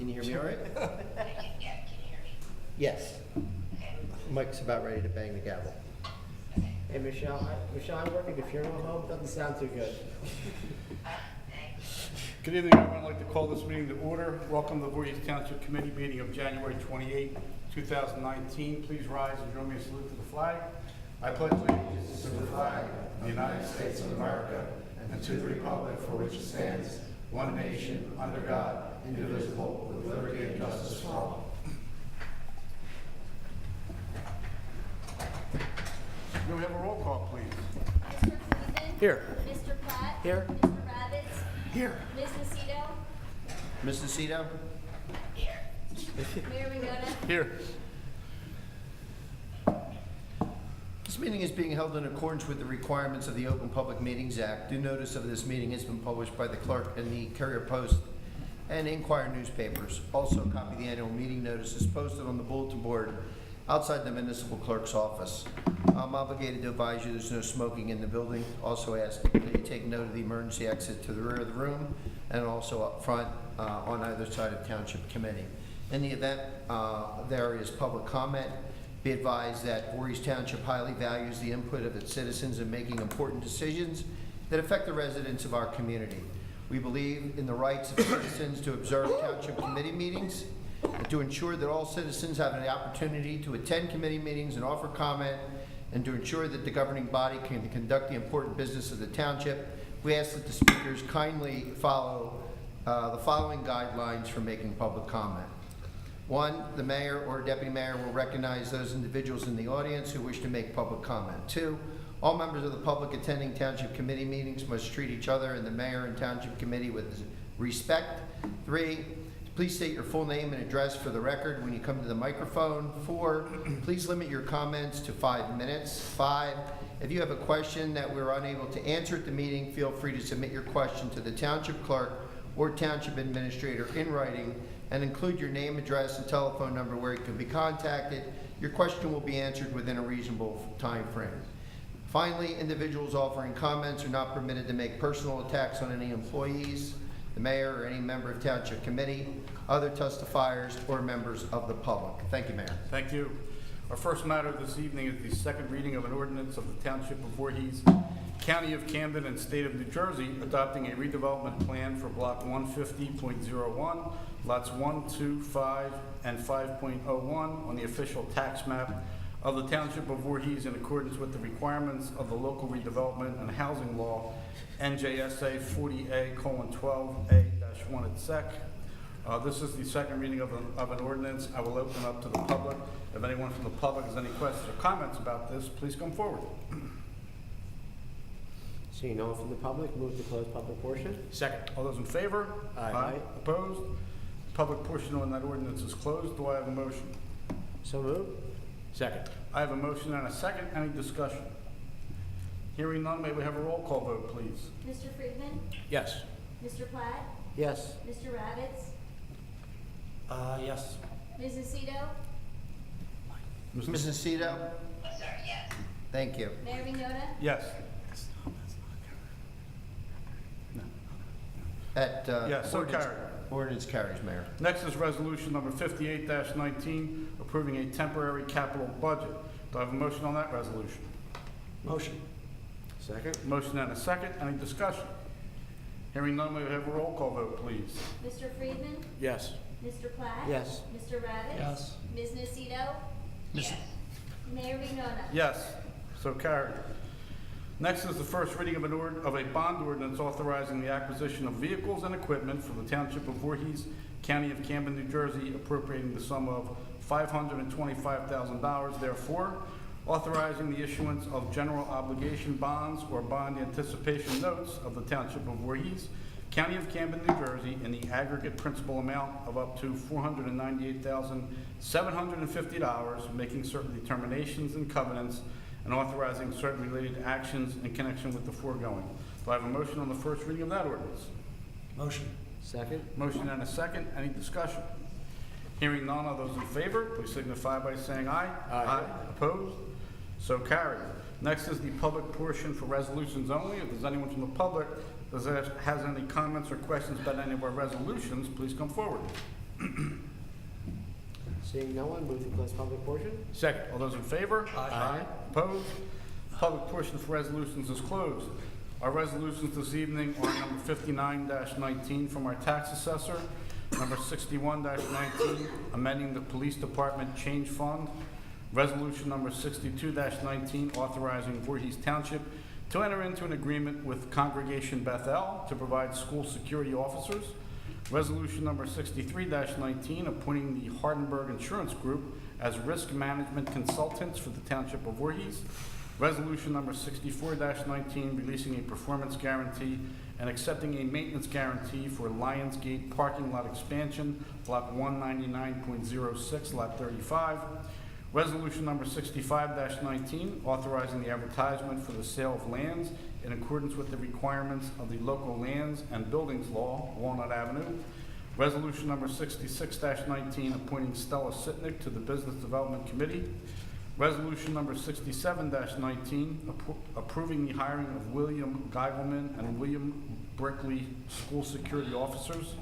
Can you hear me all right? Yeah, can you hear me? Yes. Okay. Mike's about ready to bang the gavel. Hey, Michelle, I'm working the funeral home. Doesn't sound too good. Thanks. Good evening, everyone. I'd like to call this meeting to order. Welcome to the Voorhees Township Committee meeting of January 28, 2019. Please rise and join me in salute to the flag. I pledge allegiance to the flag of the United States of America and to the republic for which it stands, one nation, under God, indivisible, with liberty and justice for all. May we have a roll call, please? Mr. Friedman? Here. Mr. Platt? Here. Mr. Ravitz? Here. Ms. Nacito? Ms. Nacito? Mayor Migona? Here. This meeting is being held in accordance with the requirements of the Open Public Meetings Act. Due notice of this meeting has been published by the clerk in the Courier Post and Inquirer newspapers. Also, a copy of the annual meeting notice is posted on the bulletin board outside the municipal clerk's office. I'm obligated to advise you there's no smoking in the building. Also ask that you take note of the emergency exit to the rear of the room and also up front on either side of Township Committee. In the event there is public comment, be advised that Voorhees Township highly values the input of its citizens in making important decisions that affect the residents of our community. We believe in the rights of citizens to observe Township Committee meetings and to ensure that all citizens have an opportunity to attend committee meetings and offer comment, and to ensure that the governing body can conduct the important business of the township. We ask that the speakers kindly follow the following guidelines for making public comment. 1, the mayor or deputy mayor will recognize those individuals in the audience who wish to make public comment. 2, all members of the public attending township committee meetings must treat each other and the mayor and township committee with respect. 3, please state your full name and address for the record when you come to the microphone. 4, please limit your comments to 5 minutes. 5, if you have a question that we're unable to answer at the meeting, feel free to submit your question to the township clerk or township administrator in writing and include your name, address, and telephone number where you can be contacted. Your question will be answered within a reasonable time frame. Finally, individuals offering comments are not permitted to make personal attacks on any employees, the mayor, or any member of township committee, other testifiers, or members of the public. Thank you, Mayor. Thank you. Our first matter this evening is the second reading of an ordinance of the Township of Voorhees, County of Camden, and State of New Jersey, adopting a redevelopment plan for Block 150.01, lots 1, 2, 5, and 5.01 on the official tax map of the Township of Voorhees in accordance with the requirements of the local redevelopment and housing law, NJSA 40A:12A-1 et sec. This is the second reading of an ordinance. I will open up to the public. If anyone from the public has any questions or comments about this, please come forward. Seeing no one from the public, move to close public portion. Second. All those in favor? Aye. Opposed? Public portion on that ordinance is closed. Do I have a motion? So moved. Second. I have a motion and a second. Any discussion? Hearing none, may we have a roll call vote, please? Mr. Friedman? Yes. Mr. Platt? Yes. Mr. Ravitz? Yes. Ms. Nacito? Ms. Nacito? I'm sorry, yes. Thank you. Mayor Migona? Yes. Yes, so ordinance- carried. Ordinance carries, Mayor. Next is resolution number 58-19, approving a temporary capital budget. Do I have a motion on that resolution? Motion. Second. Motion and a second. Any discussion? Hearing none, may we have a roll call vote, please? Mr. Friedman? Yes. Mr. Platt? Yes. Mr. Ravitz? Yes. Ms. Nacito? Yes. Mayor Migona? Yes, so carried. Next is the first reading of a bond ordinance authorizing the acquisition of vehicles and equipment for the Township of Voorhees, County of Camden, New Jersey, appropriating the sum of $525,000, therefore authorizing the issuance of general obligation bonds or bond anticipation notes of the Township of Voorhees, County of Camden, New Jersey, in the aggregate principal amount of up to $498,750, making certain determinations and covenants, and authorizing certain related actions in connection with the foregoing. Do I have a motion on the first reading of that ordinance? Motion. Second. Motion and a second. Any discussion? Hearing none, all those in favor, please signify by saying aye. Aye. Opposed? So carried. Next is the public portion for resolutions only. If there's anyone from the public that has any comments or questions about any of our resolutions, please come forward. Seeing no one, move to close public portion. Second. All those in favor? Aye. Opposed? Public portion for resolutions is closed. Our resolutions this evening are number 59-19 from our tax assessor, number 61-19, amending the police department change fund, resolution number 62-19, authorizing Voorhees Township to enter into an agreement with Congregation Bethel to provide school security officers, resolution number 63-19, appointing the Hardenberg Insurance Group as risk management consultants for the Township of Voorhees, resolution number 64-19, releasing a performance guarantee and accepting a maintenance guarantee for Lionsgate parking lot expansion, block 199.06, lot 35. Resolution number 65-19, authorizing the advertisement for the sale of lands in accordance with the requirements of the local lands and buildings law, Walnut Avenue. Resolution number 66-19, appointing Stella Sitnick to the Business Development Committee. Resolution number 67-19, approving the hiring of William Geigelman and William Brickley school security officers.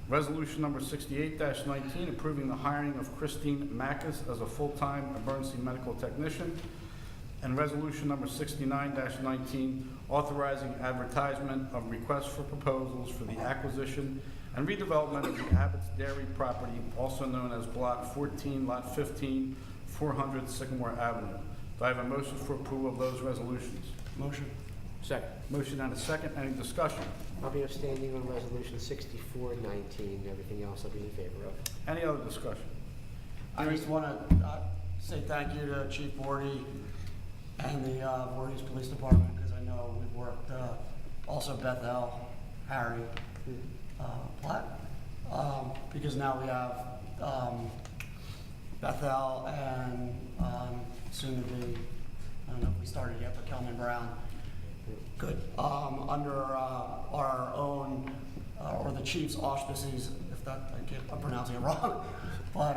Resolution number 68-19, approving the hiring of Christine Mackus as a full-time emergency medical technician. And resolution number 69-19, authorizing advertisement of requests for proposals for the acquisition and redevelopment of the Abbott's Dairy property, also known as Block 14, Lot 15, 400 Sycamore Avenue. Do I have a motion for approval of those resolutions? Motion. Second. Motion and a second. Any discussion? I'll be abstaining on resolution 6419. Everything else I'll be in favor of. Any other discussion? I just want to say thank you to Chief Bordy and the Voorhees Police Department, because I know we've worked, also Bethel, Harry, Platt, because now we have Bethel and soon to be, I don't know if we started yet, but Kelman Brown. Good. Under our own, or the chief's auspices, if that, I'm pronouncing it wrong, but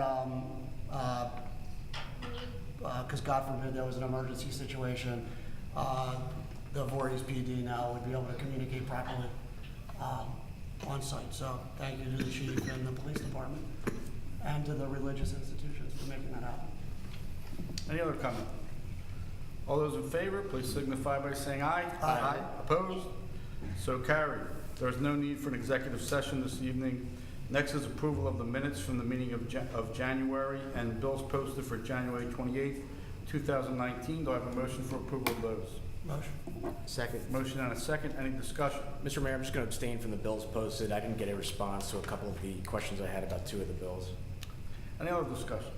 because God forbid there was an emergency situation, the Voorhees PD now would be able to communicate properly on site. So thank you to the chief and the police department and to the religious institutions for making that happen. Any other comment? All those in favor, please signify by saying aye. Aye. Opposed? So carried. There is no need for an executive session this evening. Next is approval of the minutes from the meeting of January and bills posted for January 28th, 2019. Do I have a motion for approval of those? Motion. Second. Motion and a second. Any discussion? Mr. Mayor, I'm just going to abstain from the bills posted. I didn't get a response to a couple of the questions I had about two of the bills. Any other discussion?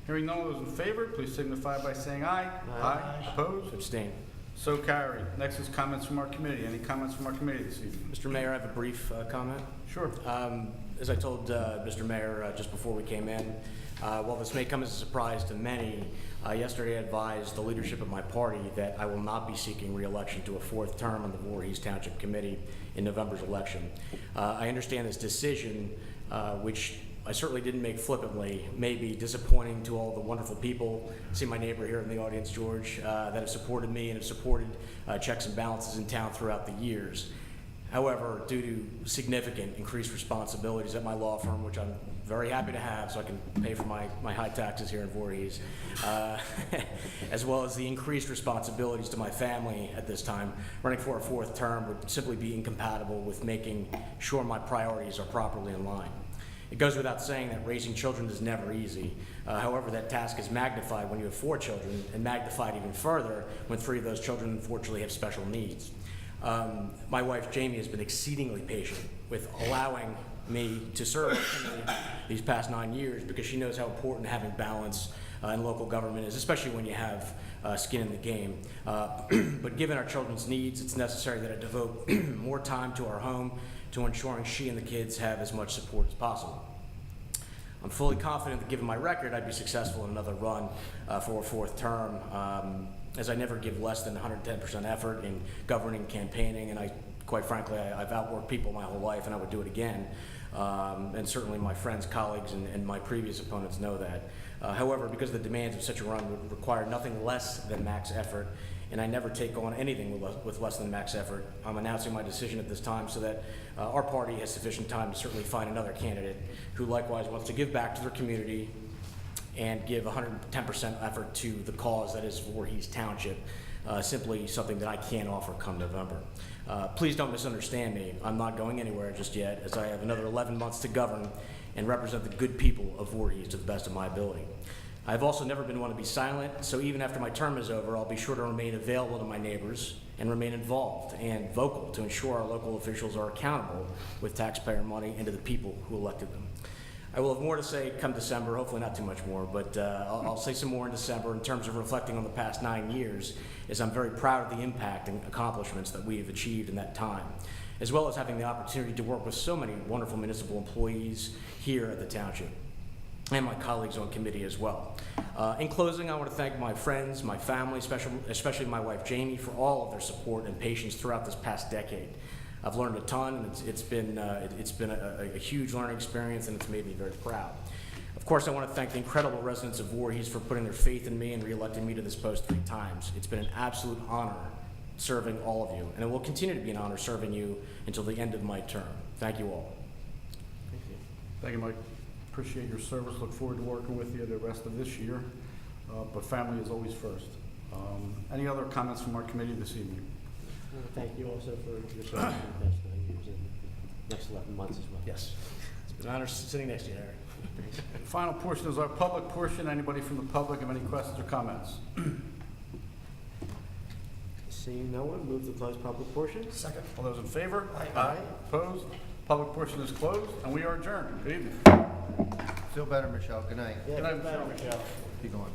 Hearing none of those in favor, please signify by saying aye. Aye. Opposed? Abstain. So carried. Next is comments from our committee. Any comments from our committee this evening? Mr. Mayor, I have a brief comment. Sure. As I told Mr. Mayor just before we came in, while this may come as a surprise to many, yesterday I advised the leadership of my party that I will not be seeking re-election to a fourth term on the Voorhees Township Committee in November's election. I understand this decision, which I certainly didn't make flippantly, may be disappointing to all the wonderful people. I see my neighbor here in the audience, George, that have supported me and have supported checks and balances in town throughout the years. However, due to significant increased responsibilities at my law firm, which I'm very happy to have so I can pay for my high taxes here in Voorhees, as well as the increased responsibilities to my family at this time, running for a fourth term would simply be incompatible with making sure my priorities are properly in line. It goes without saying that raising children is never easy. However, that task is magnified when you have 4 children, and magnified even further when 3 of those children unfortunately have special needs. My wife Jamie has been exceedingly patient with allowing me to serve these past 9 years, because she knows how important having balance in local government is, especially when you have skin in the game. But given our children's needs, it's necessary that I devote more time to our home, to ensuring she and the kids have as much support as possible. I'm fully confident that given my record, I'd be successful in another run for a fourth term, as I never give less than 110% effort in governing, campaigning, and quite frankly, I've outworked people my whole life, and I would do it again. And certainly my friends, colleagues, and my previous opponents know that. However, because the demands of such a run would require nothing less than max effort and I never take on anything with less than max effort. I'm announcing my decision at this time so that our party has sufficient time to certainly find another candidate who likewise wants to give back to their community and give 110% effort to the cause that is Voorhees Township, simply something that I can't offer come November. Please don't misunderstand me. I'm not going anywhere just yet, as I have another 11 months to govern and represent the good people of Voorhees to the best of my ability. I've also never been one to be silent, so even after my term is over, I'll be sure to remain available to my neighbors and remain involved and vocal to ensure our local officials are accountable with taxpayer money and to the people who elected them. I will have more to say come December, hopefully not too much more, but I'll say some more in December in terms of reflecting on the past 9 years, as I'm very proud of the impact and accomplishments that we have achieved in that time, as well as having the opportunity to work with so many wonderful municipal employees here at the Township, and my colleagues on committee as well. In closing, I want to thank my friends, my family, especially my wife Jamie, for all of their support and patience throughout this past decade. I've learned a ton, and it's been a huge learning experience, and it's made me very proud. Of course, I want to thank the incredible residents of Voorhees for putting their faith in me and re-electing me to this post 3 times. It's been an absolute honor serving all of you, and it will continue to be an honor serving you until the end of my term. Thank you all. Thank you, Mike. Appreciate your service. Look forward to working with you the rest of this year. But family is always first. Any other comments from our committee this evening? Thank you also for your service for the past 9 years and next 11 months as well. Yes. It's been an honor sitting next to you, Harry. The final portion is our public portion. Anybody from the public have any questions or comments? Seeing no one, move to close public portion. Second. All those in favor? Aye. Opposed? Public portion is closed, and we are adjourned. Good evening. Feel better, Michelle. Good night. Yeah, Good night, better, Michelle. Michelle. Keep going.